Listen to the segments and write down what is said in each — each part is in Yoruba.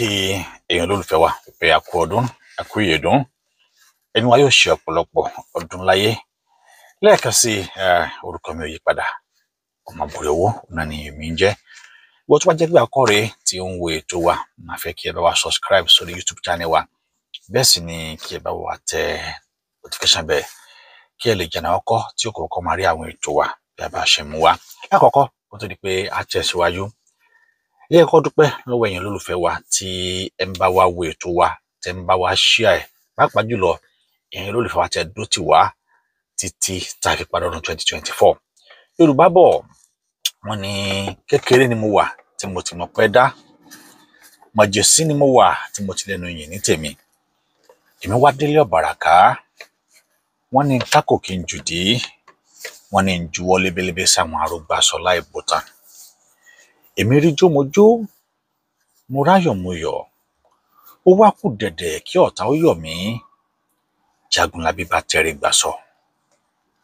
kí èèyàn olólùfẹ́ wa pé a kú ọdún a kú ìyèdún ẹni wa yóò ṣe ọ̀pọ̀lọpọ̀ ọdún láyé lẹ́ẹ̀kan sí orúkọ mi ò yí padà Ọmọbùrẹ̀ Owó náà ni èmi ń jẹ́ ìwọ tó bá jẹ́ pé àkọ́rẹ́ tí ó ń wo ètò wa máa fẹ́ kí ẹ bá wa subscribe sórí YouTube channel wa bẹ́ẹ̀ sì ni kí ẹ bá wa tẹ notification bell kí ẹ lè jẹ́ náà ọkọ́ tí ó kọ́kọ́ máa rí àwọn ètò wa bí a bá ṣe mú wa lákọ̀ọ́kọ́ kó tó di pé a tẹ̀síwájú ẹ kọ́ dúpẹ́ lọ́wọ́ ẹ̀yin olólùfẹ́ wa tí ẹ ń bá wa wo ètò wa tẹ́ ń bá wa share ẹ̀ pàápàá jùlọ ẹ̀yin olólùfẹ́ wa tẹ́ dúró tì wá títí tá a fi parí ọdún 2024 Yorùbá bọ̀ wọ́n ní kékeré ni mo wà tí mo ti mọ̀ pẹ́ dá mọ̀jẹ̀sí ni mo wà tí mo ti lẹ́nu yìn ní tèmi èmi wá délé ọ̀bàràká wọ́n ní kákò kí n jùdí wọ́n ní juwọ́ lébélébé sáwọn arúgbàsọ láì bùtàn èmi rí jó mo jó mo ráyọ̀ mo yọ̀ ó wá kù dẹ̀dẹ̀ kí ọ̀tá ó yọ̀ mí Jagunlabi bá tẹrí gbà sọ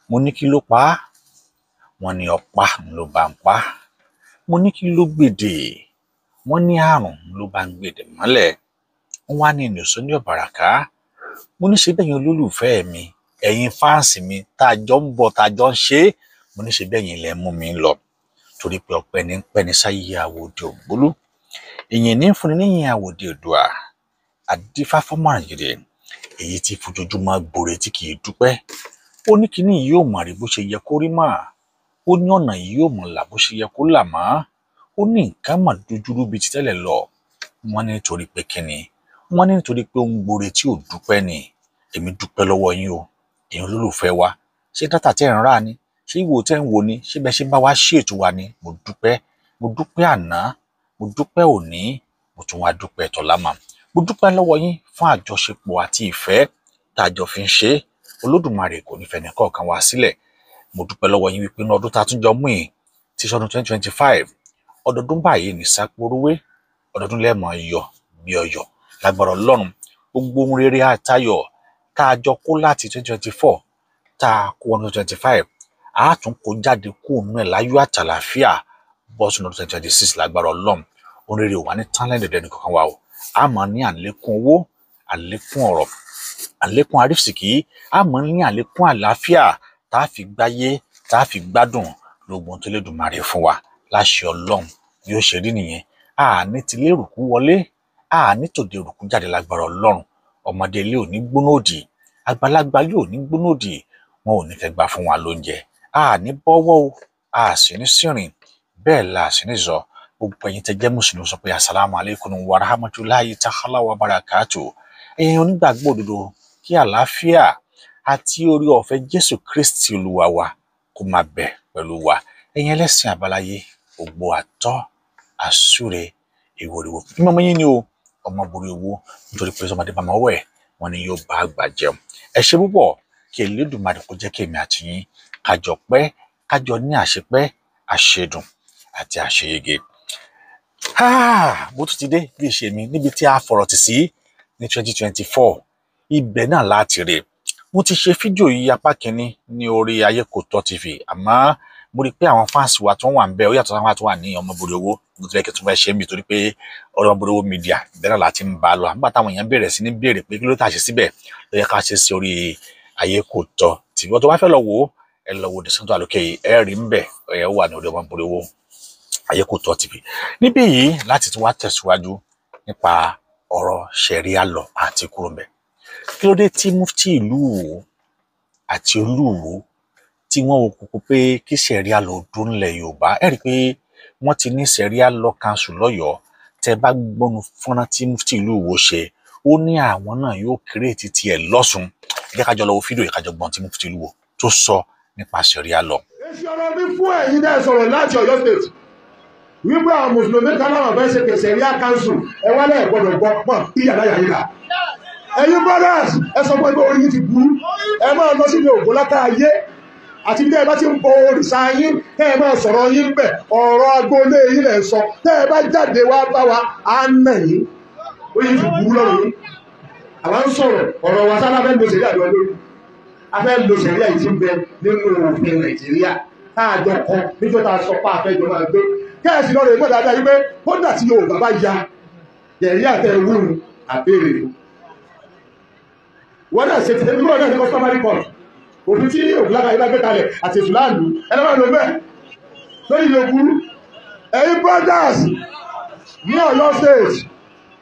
mo ní kí ló pa á wọ́n ní ọ̀pá ló bá ń pa mo ní kí ló gbèdè wọ́n ní àrùn ló bá ń gbèdè mọ́lẹ̀ wọ́n wá ní ìnìṣó ní ọ̀bàràká mo ní ṣe bẹ́yìn olólùfẹ́ mi ẹ̀yin fáǹsì mi tá a jọ ń bọ̀ tá a jọ ń ṣe mo ní ṣe bẹ́yìn ilẹ̀ mú mi lọ torí pé ọpẹ́ ní pẹ́ni sáyé àwòdì ògbólú ìyìn ní fúnni níyìn àwòdì òdùà àdífá fọ́mọ̀ràn yìí èyí tí fojoojúmọ́ gbòòrè tí kì í dúpẹ́ ó ní kíní yìí yóò mọ̀ rí bó ṣe yẹ kó rí mọ́ ó ní ọ̀nà yìí yóò mọ̀ là bó ṣe yẹ kó là mọ́ ó ní nǹkan mọ̀ dojúrú bíi ti tẹ́lẹ̀ lọ wọ́n ní nítorí pé kíni wọ́n ní nítorí pé ó ń gbòòrè tí ò dúpẹ́ ni èmi dúpẹ́ lọ́wọ́ yín o èèyàn olólùfẹ́ wa ṣé dátà tẹ́ ń rà ni ṣé ìwò tẹ́ ń wò ni ṣé bẹ́ẹ̀ ṣe bá wa ṣe ètò wa ni mo dúpẹ́ àná mo dúpẹ́ òní mo tún wá dúpẹ́ tọ̀lámà mo dúpẹ́ lọ́wọ́ yín fún àjọṣepọ̀ àti ìfẹ́ tá a jọ fi ń ṣe Olódùmarè kò ní fẹ́ni kọ̀ọ̀kan wá sílẹ̀ mo dúpẹ́ lọ́wọ́ yín wípé ní ọdún tá a tún jọ mú yìí tí sọdún 2025 ọdọọdún báyìí ní sápórówé ọdọọdún lẹ́ẹ̀mọ́ yọ bí ọyọ lágbára Ọlọ́run gbogbo ohun rere àtayọ̀ tá a jọ kó láti 2024 tá a kó 2025 a tún kó jáde kó nú ẹ̀ láyọ̀ àtàlàfíà bọ́ sínú 2026 lágbára Ọlọ́run ohun rere wà ní tánlẹ́ǹdẹ̀dẹ̀ ní kankan wa o a máa ní àlékún owó àlékún ọ̀rọ̀ àlékún àrísìkí a máa ní àlékún àlàáfíà tá a fi gbáyé tá a fi gbádùn lóògùn tó Lédùmarè fún wa láṣẹ Ọlọ́run bí ó ṣe rí nìyẹn a ní tilé rùkú wọlé a ní tòde rùkú jáde lágbára Ọlọ́run ọmọdé ilé ò ní gbóná òdì àgbàlagbà ilé ò ní gbóná òdì wọn ò ní fẹ́ gbà fún wa lóúnjẹ a ní bọ́wọ́ o a sì ní sìnrìn bẹ́ẹ̀ la sì ní zọ gbogbo ẹ̀yin tẹ́ jẹ́ mùsùlùmí sọ pé assalamu alaikum wa rahmatulahi ta'ala wa barakatuh ẹ̀yin onígbàgbọ́ òdodo kí àlàáfíà àti orí ọ̀fẹ́ Jésù Kristi Olúwa wa kó máa bẹ pẹ̀lú wa ẹ̀yin ẹlẹ́sìn àbáláyé ògbó àtọ́ àsúre ìwòrìwò mímọ́ mọ́ yín ni o Ọmọbùrẹ̀ Owó nítorí pé ọmọdé bá máa wẹ̀ wọ́n ní yóò bá àgbà jẹun ẹ ṣé púpọ̀ kí Elédùmarè kó jẹ́ kí èmi àti yín kájọ pẹ́ kájọ ní àṣepẹ́ àṣedùn àti àṣeyege bó tún ti dé bí ìṣe mi níbi tí a fọ̀rọ̀ tì sí ní 2024 ibẹ̀ náà láti rè mo ti ṣe fídíò yìí apá kínní ní orí Ayékòótọ́ TV àmọ́ mo rí i pé àwọn fáǹsì wa tó wà ń bẹ ó yàtọ̀ sáwọn tó wà ní Ọmọbùrẹ̀ Owó mo ti fẹ́ kí n tún fẹ́ ṣe mí torí pé Ọmọbùrẹ̀ Owó media ìbẹ̀rẹ̀ láti ń bá a lọ nígbà táwọn èèyàn bẹ̀rẹ̀ sí ní béèrè pé kí ló tà ṣe síbẹ̀ ló yẹ ká ṣe sí orí Ayékòótọ́ TV wọ́n tó wá fẹ́ lọ wò ó ẹ lọ wo Dẹ̀sán Àlókè yìí ẹ rí ń bẹ̀ ẹ wà ní orí Ọmọbùrẹ̀ Owó Ayékòótọ́ TV níbí yìí láti tún wá tẹ̀síwájú nípa ọ̀rọ̀ ṣẹ̀ríà lọ àti kúrò ńbẹ̀ kí ló dé tí mufti ìlú Ìwó àti Olúwo tí wọ́n wò kúkú pé kí ṣẹ̀ríà lọ dún nílẹ̀ Yorùbá ẹ rí i pé wọ́n ti ní ṣẹ̀ríà lọ kanṣu lọ́yọ̀ọ́ tẹ́ bá gbọ́nu fọ́nrán tí mufti ìlú Ìwó ṣe ó ní àwọn náà yóò kírètì tiẹ̀ lọ́sùn ẹ jẹ́ ká jọ lọ wo fídíò yìí ká jọ gbọ́n tí mufti ìlú Ìwó tó sọ nípa ṣẹ̀ríà lọ. èsì ọ̀rọ̀ mi fún ẹ̀yin náà sọ̀rọ̀ láti Ọ̀yọ́ state wípé àwọn mùsùlùmí kan náà fẹ́ ṣe ṣẹ̀ríà council ẹ wá lẹ́ẹ̀ gbọ́dọ̀ gbọ́ pọ̀ kí yàrá yàrá yìí rà. ẹ̀yin brothers ẹ sọ pé orí yìí ti burú ẹ máa lọ sílé ògbó látà ayé àti bí ẹ bá ti ń bọ òrìṣà yín tẹ́ ẹ máa sọ̀rọ̀ yín bẹ̀ ọ̀rọ̀ agboolé yín lẹ̀ sọ tẹ́ ẹ bá jáde wá bá wa á nà yín ó yìí ti burú lọ́rùn yín. àwa ń sọ̀rọ̀ ọ̀rọ̀ wa sábà fẹ́ lo ṣẹ̀ríà lọ lórí a fẹ́ lo ṣẹ̀ríà yìí ti ń bẹ nínú òfin Nàìjíríà táàjọ kan níjọ́ tá a sọ pé àfẹ́jọ máa gbé kẹ́ẹ̀sì lọ́rọ̀ ìgbọ́ dáadáa wípé kódà tí Yorùbá bá ya jẹ̀rí àtẹ wúrù àbèrè wọ́n náà ṣe ti ẹbí wọ́n náà ní customary court òfin tí ògùnlága ilá gbé kalẹ̀ àti ètò láàlú ẹlẹ́wọ̀n ló bẹ́ẹ̀ lórí ìlú ògùn ẹ̀yin brothers ní Ọ̀yọ́ state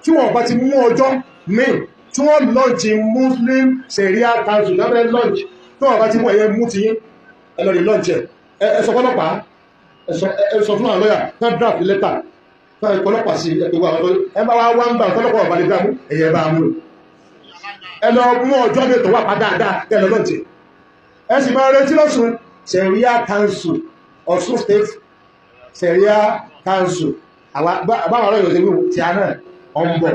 tí wọ́n bá ti mú ọjọ́ míì tí wọ́n lọ́ọ̀jì Muslim Sharia Council lábẹ́ lọ́ọ̀jì tí wọ́n bá ti mú ẹ̀yẹ mú ti yín ẹ lọ rí lọ́ọ̀jì ẹ sọ fọlọ́pàá ẹ sọ fún àwọn lọ́yà tán draft lẹ́tà tán ẹ kọlọ́pàá sí ẹgbẹ́ àwọn ẹ bá wá ń bá ọ̀tọ́lọ́pàá ọ̀bàlẹ̀ gbàmú ẹ̀yẹ bá mú ẹ lọ mú ọjọ́ mi tó wà pa dáadáa kẹ lọ lọ́ọ̀jì ẹ sì máa retí lọ́sùn Sharia Council Ọ̀ṣun State Sharia Council àbáwọn ọ̀rọ̀ ìrọ̀lẹ́ wíwò tí a náà ọmọ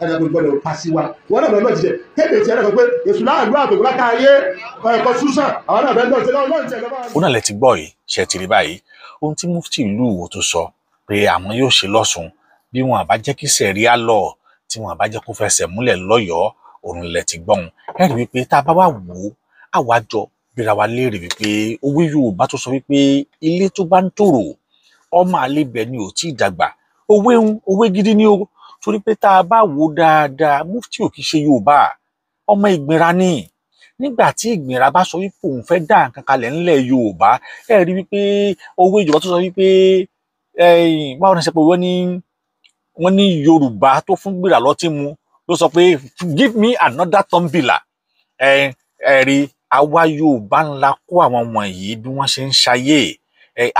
ẹ̀rọ gbọ́dọ̀ pàṣí wa wọ́n náà lọ́ọ̀ jíjẹ kéde tí ẹ̀rọ pé èṣù láàlú àtòkù lákàáyé ẹ̀kọ́ súsàn àwọn náà bẹ́ẹ̀ lọ́ọ̀tẹ́ lọ́ọ̀tẹ́ lọ́wọ́. ó náà lẹ ti gbọ́ yìí ṣe ti rí báyìí ohun tí mufti ìlú Ìwó tó sọ pé àwọn yóò ṣe lọ́sùn bí wọn àbá jẹ́ kí sẹ̀ríà lọ tí wọn àbá jẹ́ kó fẹsẹ̀ múlẹ̀ lọ́yọ̀ọ́ òun lẹ ti gbọ́n ẹ rí wípé tá a bá wà wò ó àwájọ bíra wa léèrè wípé òwe Yorùbá tó sọ wípé ilé tó bá ń tòrò ọmọ àlebẹ ni ò tí ì dàgbà òwe gidi ni o torí pé tá a bá wò dáadáa mufti ò kì í ṣe Yorùbá ọmọ Ìgbìnrà ni nígbà tí Ìgbìnrà bá sọ wípé òun fẹ́ dá nǹkan kalẹ̀ ńlẹ̀ Yorùbá ẹ rí wípé òwe Yorùbá tó sọ wípé báwo ni ṣe pé wọ́n ní Yorùbá tó fún Gbìrà lọ́tí mu ló sọ pé give me another tumbler rí àwa Yorùbá ńlá kó àwọn wọ̀nyí bí wọ́n ṣe ń ṣayé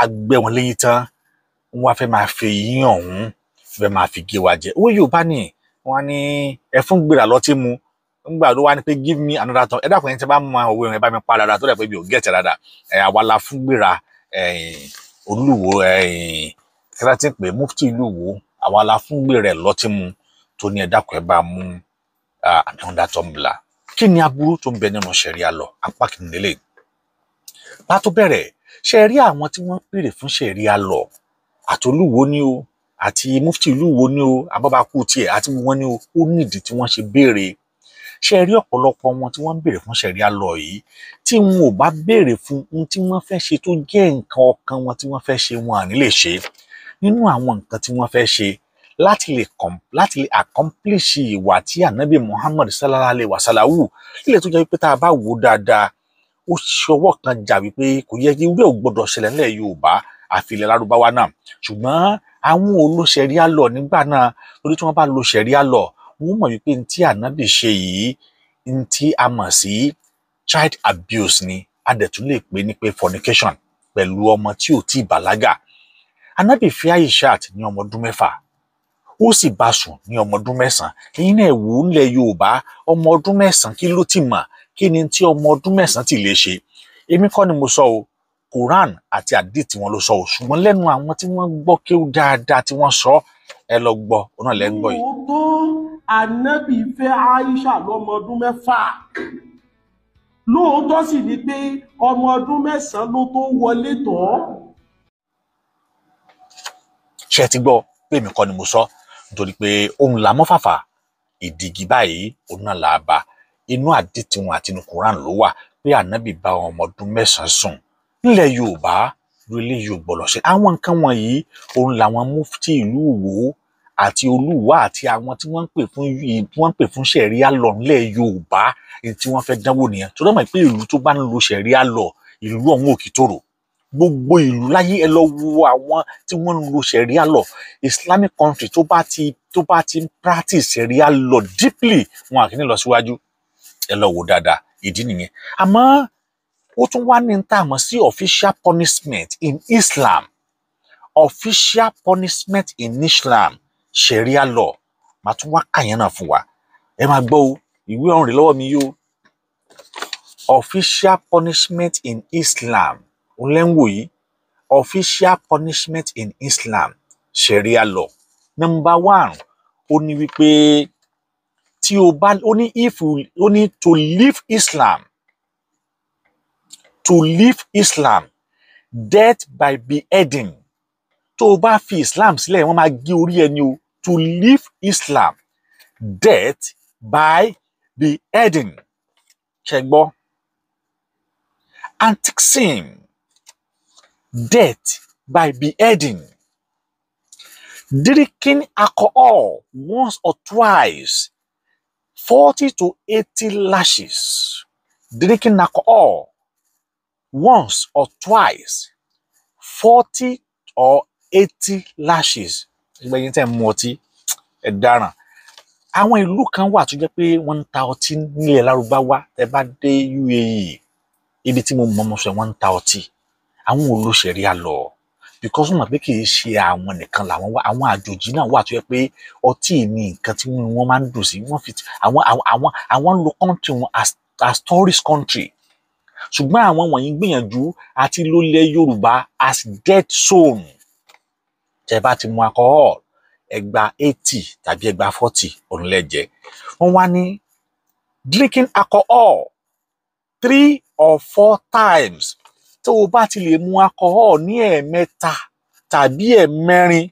àgbẹ̀ wọn lẹ́yìn tán wọ́n fẹ́ máa fi yín ọ̀hún fẹ́ máa fi gé wa jẹ owó Yorùbá ni wọ́n ní ẹ fún Gbìrà lọ́tí mu ńgbà ló wá ní pé give me another time ẹ dákun ẹni tí bá mọ òwe rẹ bá mi pa dáadáa tó dẹ̀ pé mi ò gẹ̀ẹ́tì dáadáa àwa la fún Gbìrà Olúwo kíláàtì pé mufti ìlú Ìwó àwa la fún Gbìrà lọ́tí mu tó ní ẹ dákun ẹ bá mú another tumbler kí ni aburú tó ń bẹ nínú Sharia law apá kìíní lélẹ̀ bá tó bẹ̀rẹ̀ Sharia àwọn tí wọ́n pèrè fún Sharia law àtolúwo ni o àti mufti ìlú Ìwó ni o abábákú tiẹ̀ àti wọn ni o ó nídìí tí wọ́n ṣe béèrè ṣe rí ọ̀pọ̀lọpọ̀ wọn tí wọ́n ń béèrè fún Sharia law yìí tí wọn ò bá béèrè fún ohun tí wọ́n fẹ́ ṣe tó jẹ́ nǹkan ọkàn wọn tí wọ́n fẹ́ ṣe wọn àní lè ṣe nínú àwọn nǹkan tí wọ́n fẹ́ ṣe láti lè accomplish ìwà tí Ànábì Muhammad sallallahu alaihi wasallam ilé tó jẹ́ wípé tá a bá wò dáadáa ó ṣọwọ́ kan jà wípé kò yẹ kí irú ẹ̀ ò gbọ́dọ̀ ṣẹlẹ̀ nílẹ̀ Yorùbá àfi ilẹ̀ Lárúbáwá náà ṣùgbọ́n àwọn ò lo Sharia law nígbà náà torí tí wọ́n bá lo Sharia law wọ́n mọ̀ wípé tí Ànábì ṣe yìí tí a mọ̀ sí child abuse ni a dẹ̀ tún lè pè ní pé fornication pẹ̀lú ọmọ tí ò tí ì bàlágà Ànábì fi Aishat ní ọmọ ọdún 6 ó sì bá sùn ní ọmọ ọdún 9 èyí náà wò ó ńlẹ̀ Yorùbá ọmọ ọdún 9 kí ló ti mọ̀ kí ni tí ọmọ ọdún 9 ti lè ṣe èmi kọ́ ni mo sọ o Quran àti hadith wọn ló sọ o ṣùgbọ́n lẹ́nu àwọn tí wọ́n gbọ́ kéwú dáadáa tí wọ́n sọ ẹ lọ gbọ́ ọ náà lẹ́ ń gbọ́ yìí. Ànábì fẹ́ Aisha lọ́mọ ọdún 6 lóòótọ́ sì ni pé ọmọ ọdún 9 ló tó wọlé tọ́. ṣé ẹ ti gbọ́ pé èmi kọ́ ni mo sọ nítorí pé ohun làmọ́ fàfà ìdìgì báyìí òun náà là á bá inú àdìtì wọn àti inú Quran ló wà pé Ànábì bá ọmọ ọdún 9 sùn nílẹ̀ Yorùbá lórílẹ̀ Yorùbá lọ ṣe àwọn nǹkan wọ̀nyí òun làwọn mufti ìlú Ìwó àti Olúwa àti àwọn tí wọ́n ń pè fún Sharia law nílẹ̀ Yorùbá tí wọ́n fẹ́ dánwò nìyẹn tó dọ́mọ̀ pé ìlú tó bá ń lo Sharia law ìlú ọ̀hún òkè tòrò gbogbo ìlú láyé ẹ lọ wo àwọn tí wọ́n ń lo Sharia law Islamic country tó bá ti ń practice Sharia law deeply wọn àkíní lọ síwájú ẹ lọ wò dáadáa ìdí nìyẹn àmọ́ ó tún wá ní tá a mọ̀ sí official punishment in Islam official punishment in Islam Sharia law màá tún wá kàyẹn náà fún wa ẹ máa gbọ́ o ìwé ọ̀rìn lọ́wọ́ mi yóò official punishment in Islam olẹ́wò yìí official punishment in Islam Sharia law number 1 ó ní wípé tí o bá ó ní to leave Islam death by beheading tó o bá fi Islam sílẹ̀ wọ́n máa gé orí ẹni o to leave Islam death by beheading ṣé gbọ́ antiquing death by beheading Drinking alcohol once or twice, 40 to 80 lashes. Drinking alcohol once or twice, 40 or 80 lashes. Ìgbẹ̀yìn tẹ́ mú ọtí ẹ dáràn. Àwọn ìlú kan wà tó jẹ́ pé wọ́n ń ta ọtí nílẹ̀ Lárúbáwá. Tẹ́ bá dé UAE, ibi tí mo mọ̀ sọ wọ́n ń ta ọtí. Àwọn olóṣèríà lọ because wọ́n mọ̀ pé kì í ṣe àwọn nìkan làwọn wà. Àwọn àjòjì náà wà tó jẹ́ pé ọtí ní nǹkan tí wọ́n máa ń dùn sí. Wọ́n fi àwọn lo country wọn as tourist country. Ṣùgbọ́n àwọn wọ̀nyí gbìyànjú àti ló lẹ̀ Yorùbá as dead zone. Tẹ́ bá ti mu alcohol ẹgbà 80 tàbí ẹgbà 40 ònlẹ́jẹ̀. Wọ́n wá ní drinking alcohol 3 or 4 times. Tó o bá ti lè mu alcohol ní ẹ̀ẹ̀mẹ́ta tàbí ẹ̀ẹ̀mẹ́rin,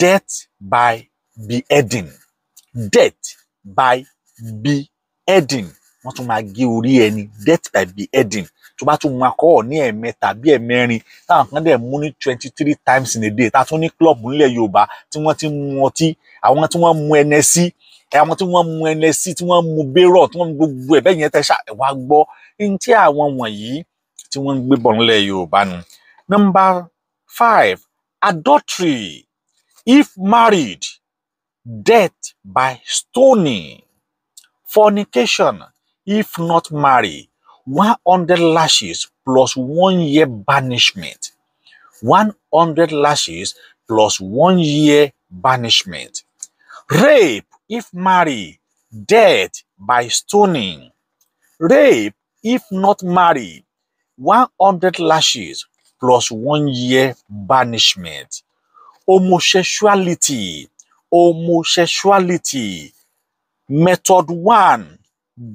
death by beheading. Death by beheading. Wọ́n tún máa gé orí ẹni, death by beheading. Tó bá tún mu alcohol ní ẹ̀ẹ̀mẹ́ta bí ẹ̀ẹ̀mẹ́rin, táwọn kan dẹ̀ mú ní 23 times in a day. Tá tún ní club nílẹ̀ Yorùbá tí wọ́n ti mu ọtí, àwọn tí wọ́n mu Hennessy, àwọn tí wọ́n mu Hennessy, tí wọ́n mu Bérọ̀, tí wọ́n mu gbogbo ẹ̀bẹ̀ yẹn tẹ́ ṣá wá gbọ́ ní tí àwọn wọ̀nyí tí wọ́n ń gbé bọ̀ nílẹ̀ Yorùbá nu. Number 5, adultery. If married, death by stoning. Fornication. If not married, 100 lashes plus 1 year banishment. 100 lashes plus 1 year banishment. Rape. If married, death by stoning. Rape. If not married, 100 lashes plus 1 year banishment. Homosexuality. Homosexuality. Method 1,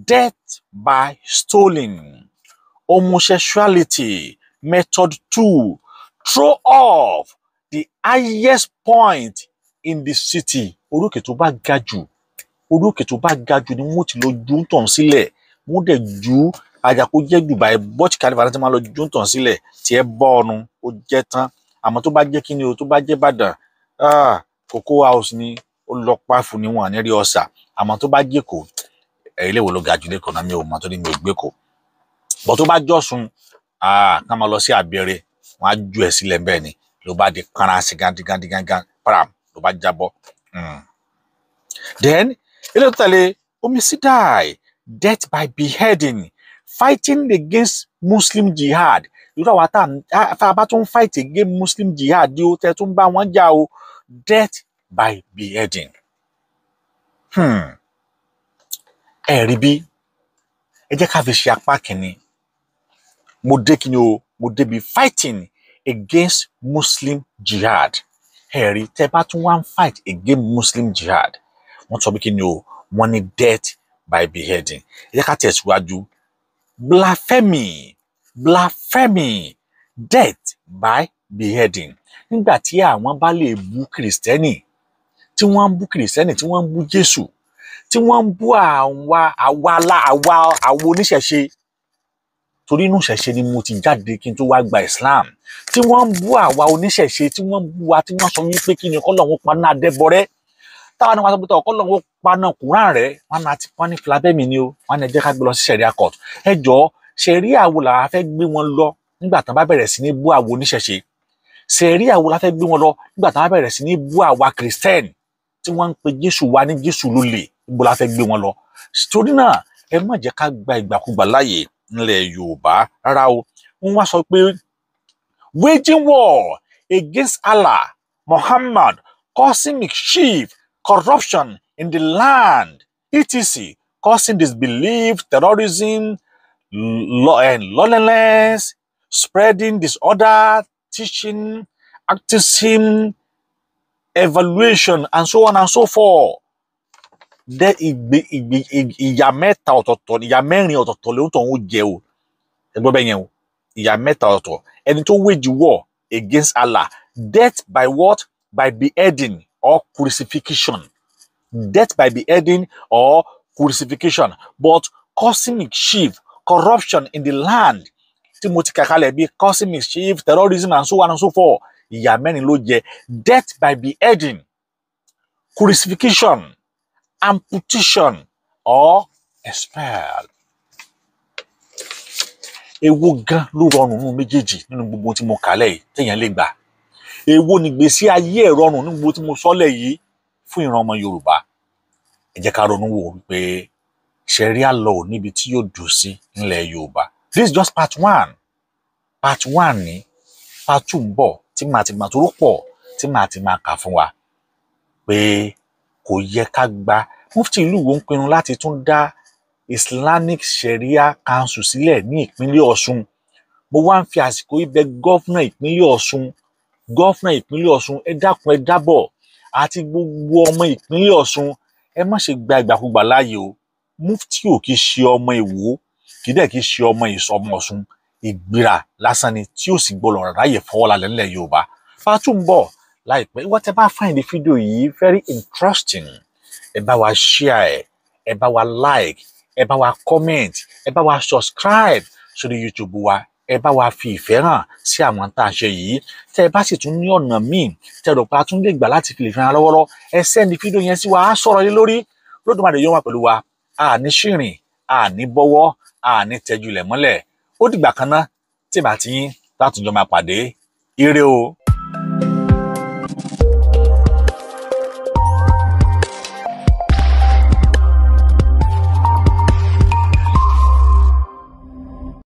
death by stoning. Homosexuality. Method 2, throw off the highest point in the city. Orókè tó bá ga jù, orókè tó bá ga jù ni wọ́n ti lọ ju tọ̀n sílẹ̀. Wọ́n dẹ̀ ju àjàkó jẹ́ Dubai Burj Khalifa láti máa lọ ju tọ̀n sílẹ̀ tí ẹ bọ́ ọ̀run ó jẹ́ tán. Àmọ́ tó bá jẹ́ kíni o, tó bá jẹ́ Ìbàdàn, Cocoa House ni ó lọ pàfù ni wọ́n ní rí ọ̀sà. Àmọ́ tó bá jẹ́ Èkó, ilé wo ló ga jù lẹ́kọ̀ọ́ náà mi ò mọ̀ tó ní mi ò gbé kó. Bọ̀ tó bá jọ́sùn, ká máa lọ sí Abẹ́rẹ́, wọ́n á ju ẹ̀ sílẹ̀ bẹ́ẹ̀ ni. Ló bá di kanra sí gandigan, param, ló bá jábọ́. Then, ilé tó tẹ̀lé, homicide, death by beheading, fighting against Muslim jihad. Irú àwa tá a bá tún fight against Muslim jihad di ó tẹ́ tún bá wọn jà o, death by beheading. Ẹ̀rí bí ẹ jẹ́ ká fi ṣe apá kìíní. Mo dé kíni o, mo débi fighting against Muslim jihad. Ẹ̀rí tẹ́ bá tún wá ń fight against Muslim jihad, wọ́n sọ bí kíni o, wọ́n ní death by beheading. Ẹ jẹ́ ká tẹ̀síwájú. Blasphemy. Blasphemy. Death by beheading. Nígbà tí àwọn bá lè bú Kìrìsìtẹ́nì, tí wọ́n ń bú Kìrìsìtẹ́nì, tí wọ́n ń bú Jésù, tí wọ́n ń bú àwa oníṣẹ̀ṣe, torí inú ìṣẹ̀ṣe ni mo ti jáde kí n tó wá gba Islam. Tí wọ́n ń bú àwa oníṣẹ̀ṣe, tí wọ́n ń bú wa, tí wọ́n sọ wípé kí ni k'Ọlọ́run paná Adébọrẹ́. Táwa náà wá sọ pé k'Ọlọ́run paná Kùránì rẹ̀, wọ́n ní filabẹ́mi ni o, wọ́n ní ẹ jẹ́ ká gbé lọ sí Sharia court. Ẹ jọ̀ọ́, Sharia wo la fẹ́ gbé wọn lọ nígbà tán bá bẹ̀rẹ̀ sí ní bú àwa oníṣẹ̀ṣe? Sharia wo la fẹ́ gbé wọn lọ nígbà tán bá bẹ̀rẹ̀ sí ní bú àwa Kìrìsìtẹ́nì tí wọ́n ń pe Jésù wa ní Jésù lólè? Ibo la fẹ́ gbé wọn lọ? Torí náà, ẹ má jẹ́ ká gba ìgbàkúgbà láàyè nílẹ̀ Yorùbá rárá o. Wọ́n wá sọ pé waging war against Allah, Muhammad, causing mischief, corruption in the land, etc., causing disbelief, terrorism, lawlessness, spreading disorder, teaching, activism, evaluation, and so on and so forth. Ìyà mẹ́ta ọ̀tọ̀ọ̀tọ̀, ìyà mẹ́rin ọ̀tọ̀ọ̀tọ̀ ló ń tọ̀ ń jẹ o. Ẹgbọ́n bẹ́ẹ̀ yẹn o. Ìyà mẹ́ta ọ̀tọ̀. Ẹni tó wage war against Allah, death by what? By beheading or crucifixion. Death by beheading or crucifixion. But causing mischief, corruption in the land, tí mo ti kà kalẹ̀ bí causing mischief, terrorism, and so on and so forth. ìyà mẹ́rin ló jẹ: death by beheading, crucifixion, amputation or expel. Èwo gan ló rọrùn nínú méjèèjì nínú gbogbo tí mo kà lẹ́yìn téèyàn lè gbà? Èwo nígbésí ayé ẹ̀ rọrùn nínú gbogbo tí mo sọ lẹ́yìn fún ìran ọmọ Yorùbá? Ẹ jẹ́ ká ronú wò wípé Sharia law níbi tí yóò dùn sí nílẹ̀ Yorùbá. This is just part 1. Part 1 ni. Part 2 ń bọ̀ tí màá ti máa tó pọ̀ tí màá ti máa kà fún wa pé kò yẹ ká gba. Mufti ìlú Ìwó ń pinnu láti tún dá Islamic Sharia Council sílẹ̀ ní ìpínlẹ̀ Ọ̀ṣun. Mo wá ń fi àsìkò yìí bẹ̀ gọ́fúnà ìpínlẹ̀ Ọ̀ṣun, ẹ dákun ẹ dábọ̀, àti gbogbo ọmọ ìpínlẹ̀ Ọ̀ṣun, ẹ má ṣe gba ìgbàkúgbà láàyè o. Mufti ò kì í ṣe ọmọ Ìwó, kì í dẹ̀ kì í ṣe ọmọ Ọ̀ṣun. Ìgbéra lásán ni tí ó sì gbọ́dọ̀ ráyè fọwọ́ lálẹ́ nílẹ̀ Yorùbá. Part 2 ń bọ̀ láìpẹ́. Ìwọ tẹ́ bá find the video yìí very interesting, ẹ bá wa share ẹ bá wa like, ẹ bá wa comment, ẹ bá wa subscribe sórí YouTube wa, ẹ bá wa fi ìfẹ́ hàn sí àwọn tá a ṣe yìí. Tẹ́ ẹ bá sì tún ní ọ̀nà míì tẹ́ rò pé a tún lè gbà láti fi lè fi hàn lọ́wọ́lọ́, ẹ send fídíò yẹn sí wa, á sọ̀rọ̀ lé lórí. Olódùmarè yóò wà pẹ̀lú wa, àní ṣìrìn, àní bọ́wọ́, àní tẹjú ilẹ̀ mọ́lẹ̀. Ó dìgbà kan náà tí màá ti yín látùnjọ máa pàdé. Ire o.